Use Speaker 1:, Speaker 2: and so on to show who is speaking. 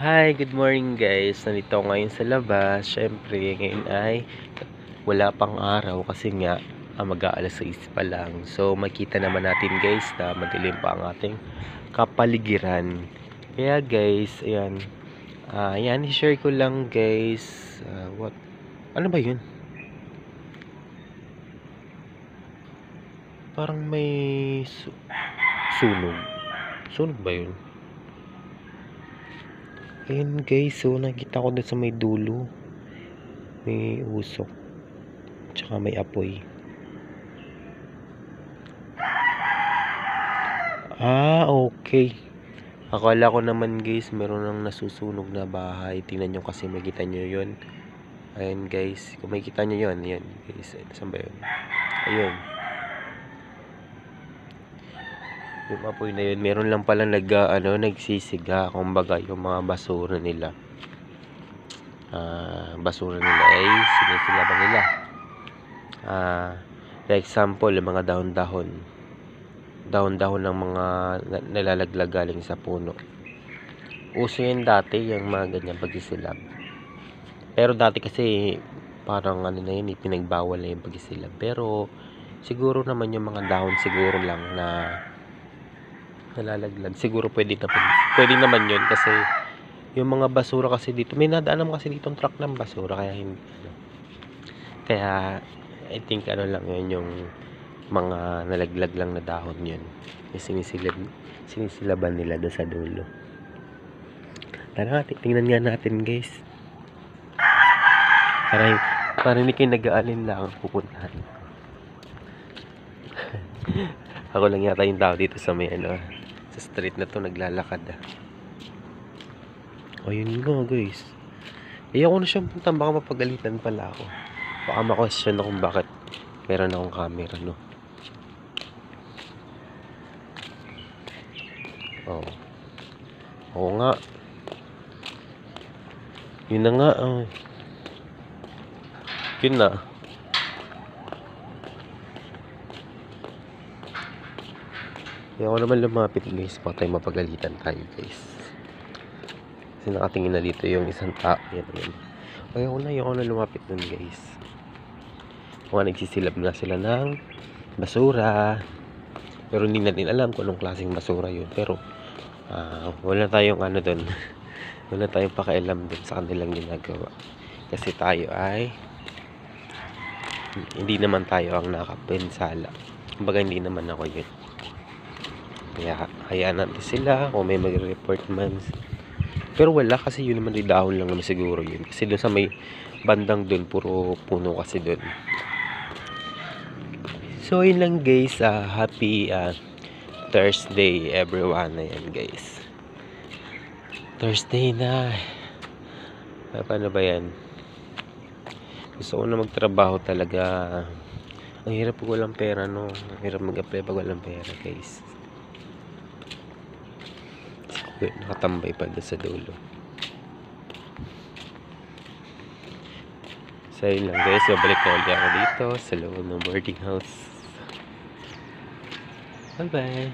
Speaker 1: Hi, good morning guys. Nandito ako ngayon sa labas. Syempre, ngayon ay wala pang araw kasi nga mag-aalas 6 pa lang. So, makita naman natin guys na madilim pa ang ating kapaligiran. Kaya guys, ayan. Ayan, i-share ko lang guys. What? Ano ba yun? Parang may sunog. Sunog ba yun? Ayun guys, so nakita ko doon sa may dulo. May usok. Tsaka may apoy. Okay. Akala ko naman guys, meron nang nasusunog na bahay. Tingnan nyo kasi makita nyo yun. Ayun guys, kung makita nyo yun, yan guys. Saan ba yun? Ayun. Yung apoy na yun, meron lang pala nagsisiga. Kumbaga, yung mga basura nila. Basura nila ay sinisilaban nila. For example, yung mga dahon-dahon ng mga nalalaglag galing sa puno. Uso yun dati, yung mga ganyan pagsisilab. Pero dati kasi parang na yun, pinagbawal na yung pagsisilab. Pero siguro naman yung mga dahon siguro lang na nalalaglag, siguro pwede naman yun kasi yung mga basura kasi dito, may nadaan naman kasi dito truck ng basura, kaya hindi kaya I think lang yun, yung mga nalaglag lang na dahon yun, sinisilaban nila doon sa dulo. Tara, tingnan nga natin guys, para hindi kayo nag-aalin lang pupuntahan. Ako lang yata yung tao dito sa may sa street na to naglalakad. Ayun nga guys, ayoko na siyang punta, baka mapagalitan pala ako, baka ma-question ako kung bakit meron akong camera, no? Oo nga, yun na nga. Yun na. Ayoko naman lumapit guys, baka tayo mapagalitan tayo guys, kasi nakatingin na dito yung isang tao. Yan. Ayoko na lumapit dun guys. Mga nagsisilab na sila ng basura, pero hindi natin alam kung anong klaseng basura yun. Pero wala tayong dun wala tayong pakialam dun sa kanilang ginagawa, kasi tayo ay hindi naman tayo ang nakapensala. Kumbaga hindi naman ako yun, kaya hayaan natin sila kung may mag-report man. Pero wala, kasi yun naman di dahon lang naman siguro yun, kasi dun sa may bandang dun puro puno kasi dun. So yun lang guys, happy Thursday everyone. Ayan guys, Thursday na. Paano ba yan? Gusto ko na magtrabaho talaga. Ang hirap pag walang pera, no? Ang hirap mag-apply pag walang pera guys. Nakatambay pa doon sa dulo. So yun lang guys, babalik na ulit ako dito sa loob ng boarding house. Bye bye.